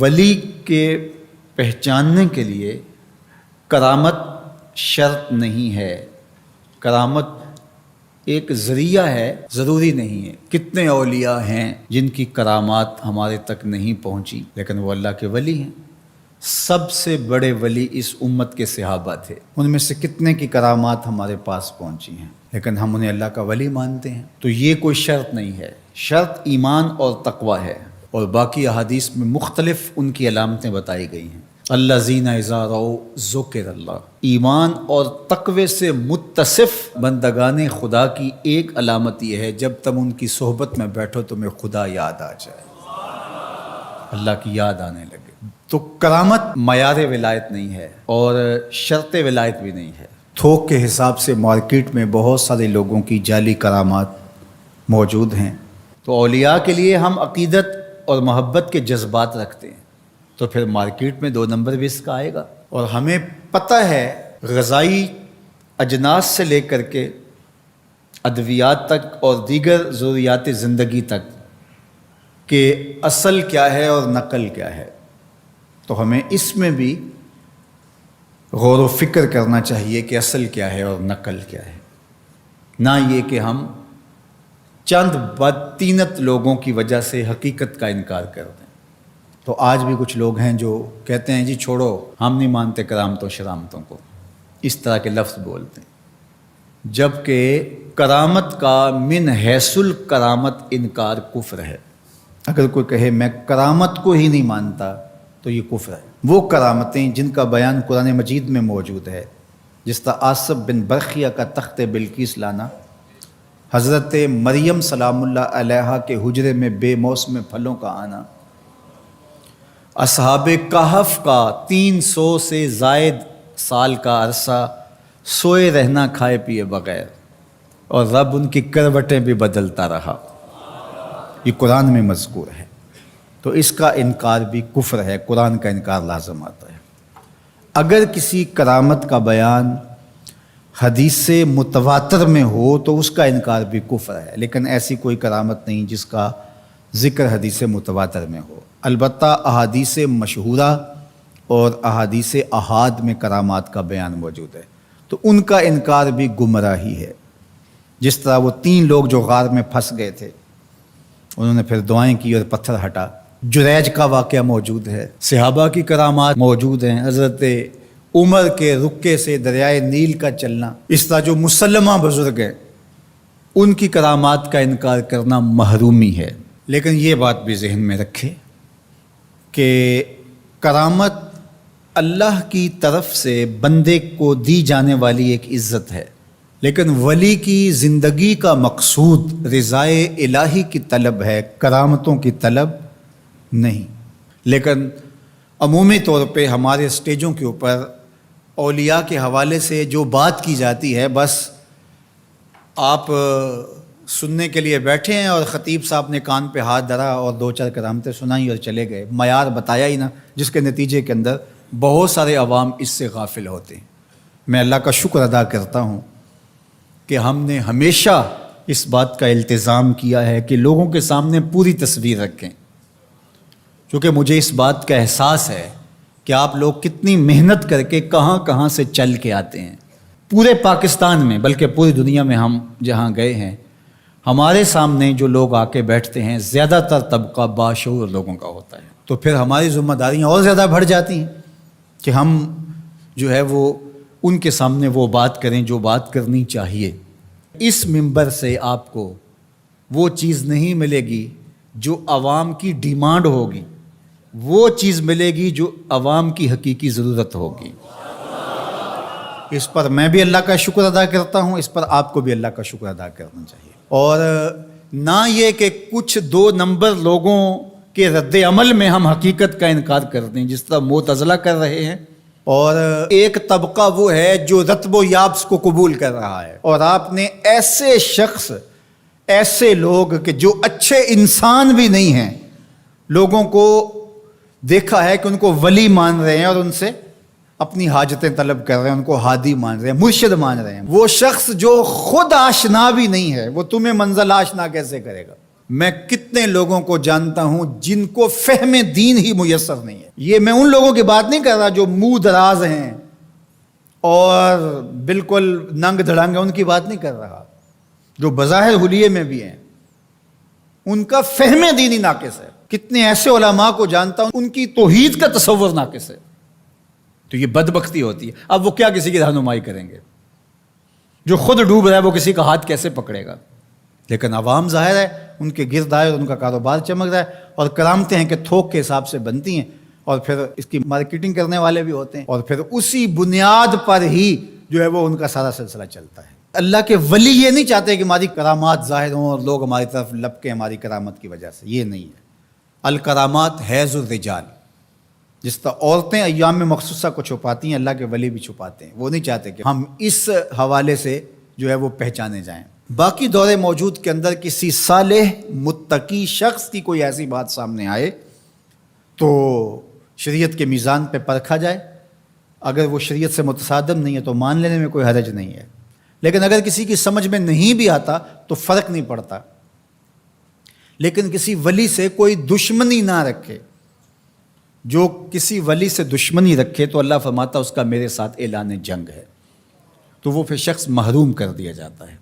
ولی کے پہچاننے کے لیے کرامت شرط نہیں ہے، کرامت ایک ذریعہ ہے، ضروری نہیں ہے۔ کتنے اولیاء ہیں جن کی کرامات ہمارے تک نہیں پہنچی لیکن وہ اللہ کے ولی ہیں۔ سب سے بڑے ولی اس امت کے صحابہ تھے، ان میں سے کتنے کی کرامات ہمارے پاس پہنچی ہیں لیکن ہم انہیں اللہ کا ولی مانتے ہیں۔ تو یہ کوئی شرط نہیں ہے، شرط ایمان اور تقوی ہے، اور باقی احادیث میں مختلف ان کی علامتیں بتائی گئی ہیں۔ الذین اذا رأوا ذکر اللہ، ایمان اور تقوی سے متصف بندگان خدا کی ایک علامت یہ ہے جب تم ان کی صحبت میں بیٹھو تمہیں خدا یاد آ جائے، اللہ کی یاد آنے لگے۔ تو کرامت معیار ولایت نہیں ہے اور شرط ولایت بھی نہیں ہے۔ تھوک کے حساب سے مارکیٹ میں بہت سارے لوگوں کی جعلی کرامات موجود ہیں، تو اولیاء کے لیے ہم عقیدت اور محبت کے جذبات رکھتے ہیں تو پھر مارکیٹ میں 2 نمبر بھی اس کا آئے گا۔ اور ہمیں پتہ ہے غذائی اجناس سے لے کر کے ادویات تک اور دیگر ضروریات زندگی تک کہ اصل کیا ہے اور نقل کیا ہے، تو ہمیں اس میں بھی غور و فکر کرنا چاہیے کہ اصل کیا ہے اور نقل کیا ہے، نہ یہ کہ ہم چند بدطینت لوگوں کی وجہ سے حقیقت کا انکار کر دیں۔ تو آج بھی کچھ لوگ ہیں جو کہتے ہیں جی چھوڑو، ہم نہیں مانتے کرامتوں شرامتوں کو، اس طرح کے لفظ بولتے ہیں، جبکہ کرامت کا من حیث الکرامت انکار کفر ہے۔ اگر کوئی کہے میں کرامت کو ہی نہیں مانتا تو یہ کفر ہے۔ وہ کرامتیں جن کا بیان قرآن مجید میں موجود ہے، جس طرح آصف بن برخیہ کا تخت بلقیس لانا، حضرت مریم سلام اللہ علیہا کے حجرے میں بے موسم پھلوں کا آنا، اصحاب کہف کا 300 سے زائد سال کا عرصہ سوئے رہنا کھائے پیے بغیر، اور رب ان کی کروٹیں بھی بدلتا رہا، یہ قرآن میں مذکور ہے۔ تو اس کا انکار بھی کفر ہے، قرآن کا انکار لازم آتا ہے۔ اگر کسی کرامت کا بیان حدیث متواتر میں ہو تو اس کا انکار بھی کفر ہے، لیکن ایسی کوئی کرامت نہیں جس کا ذکر حدیث متواتر میں ہو۔ البتہ احادیث مشہورہ اور احادیث احاد میں کرامات کا بیان موجود ہے، تو ان کا انکار بھی گمراہی ہے۔ جس طرح وہ 3 لوگ جو غار میں پھنس گئے تھے، انہوں نے پھر دعائیں کی اور پتھر ہٹا، جریج کا واقعہ موجود ہے، صحابہ کی کرامات موجود ہیں، حضرت عمر کے رکے سے دریائے نیل کا چلنا، اس طرح جو مسلمہ بزرگ ہیں ان کی کرامات کا انکار کرنا محرومی ہے۔ لیکن یہ بات بھی ذہن میں رکھے کہ کرامت اللہ کی طرف سے بندے کو دی جانے والی ایک عزت ہے، لیکن ولی کی زندگی کا مقصود رضائے الہی کی طلب ہے، کرامتوں کی طلب نہیں۔ لیکن عمومی طور پہ ہمارے اسٹیجوں کے اوپر اولیاء کے حوالے سے جو بات کی جاتی ہے، بس آپ سننے کے لیے بیٹھے ہیں اور خطیب صاحب نے کان پہ ہاتھ دھرا اور 2-4 کرامتیں سنائی اور چلے گئے، معیار بتایا ہی نہ، جس کے نتیجے کے اندر بہت سارے عوام اس سے غافل ہوتے ہیں۔ میں اللہ کا شکر ادا کرتا ہوں کہ ہم نے ہمیشہ اس بات کا التزام کیا ہے کہ لوگوں کے سامنے پوری تصویر رکھیں، کیونکہ مجھے اس بات کا احساس ہے کہ آپ لوگ کتنی محنت کر کے کہاں کہاں سے چل کے آتے ہیں، پورے پاکستان میں بلکہ پوری دنیا میں ہم جہاں گئے ہیں، ہمارے سامنے جو لوگ آ کے بیٹھتے ہیں زیادہ تر طبقہ باشعور لوگوں کا ہوتا ہے، تو پھر ہماری ذمہ داریاں اور زیادہ بڑھ جاتی ہیں کہ ہم جو ہے وہ ان کے سامنے وہ بات کریں جو بات کرنی چاہیے۔ اس منبر سے آپ کو وہ چیز نہیں ملے گی جو عوام کی ڈیمانڈ ہوگی، وہ چیز ملے گی جو عوام کی حقیقی ضرورت ہوگی۔ اس پر میں بھی اللہ کا شکر ادا کرتا ہوں، اس پر آپ کو بھی اللہ کا شکر ادا کرنا چاہیے، اور نہ یہ کہ کچھ 2 نمبر لوگوں کے رد عمل میں ہم حقیقت کا انکار کر دیں، جس طرح معتزلہ کر رہے ہیں، اور ایک طبقہ وہ ہے جو رتب و یابس کو قبول کر رہا ہے، اور آپ نے ایسے شخص، ایسے لوگ کہ جو اچھے انسان بھی نہیں ہیں، لوگوں کو دیکھا ہے کہ ان کو ولی مان رہے ہیں اور ان سے اپنی حاجتیں طلب کر رہے ہیں، ان کو ہادی مان رہے ہیں، مرشد مان رہے ہیں۔ وہ شخص جو خود آشنا بھی نہیں ہے، وہ تمہیں منزل آشنا کیسے کرے گا؟ میں کتنے لوگوں کو جانتا ہوں جن کو فہم دین ہی میسر نہیں ہے. یہ میں ان لوگوں کی بات نہیں کر رہا جو منہ دراز ہیں اور بالکل ننگ دھڑنگ ہیں، ان کی بات نہیں کر رہا. جو بظاہر حلیے میں بھی ہیں ان کا فہم دینی ناقص ہے. کتنے ایسے علماء کو جانتا ہوں ان کی توحید کا تصور ناقص ہے. تو یہ بدبختی ہوتی ہے. اب وہ کیا کسی کی رہنمائی کریں گے؟ جو خود ڈوب رہا ہے وہ کسی کا ہاتھ کیسے پکڑے گا؟ لیکن عوام ظاہر ہے ان کے گرد آئے اور ان کا کاروبار چمک رہا ہے، اور کرامتیں ہیں کہ تھوک کے حساب سے بنتی ہیں، اور پھر اس کی مارکیٹنگ کرنے والے بھی ہوتے ہیں، اور پھر اسی بنیاد پر ہی جو ہے وہ ان کا سارا سلسلہ چلتا ہے. اللہ کے ولی یہ نہیں چاہتے کہ ہماری کرامات ظاہر ہوں اور لوگ ہماری طرف لپکیں ہماری کرامت کی وجہ سے. یہ نہیں ہے. الکرامات حیض الرجال. جس طرح عورتیں ایام مخصوصہ کو چھپاتی ہیں، اللہ کے ولی بھی چھپاتے ہیں. وہ نہیں چاہتے کہ ہم اس حوالے سے جو ہے وہ پہچانے جائیں. باقی دور موجود کے اندر کسی صالح متقی شخص کی کوئی ایسی بات سامنے آئے تو شریعت کے میزان پہ پرکھا جائے. اگر وہ شریعت سے متصادم نہیں ہے تو مان لینے میں کوئی حرج نہیں ہے. لیکن اگر کسی کی سمجھ میں نہیں بھی آتا تو فرق نہیں پڑتا. لیکن کسی ولی سے کوئی دشمنی نہ رکھے. جو کسی ولی سے دشمنی رکھے تو اللہ فرماتا اس کا میرے ساتھ اعلان جنگ ہے، تو وہ پھر شخص محروم کر دیا جاتا ہے.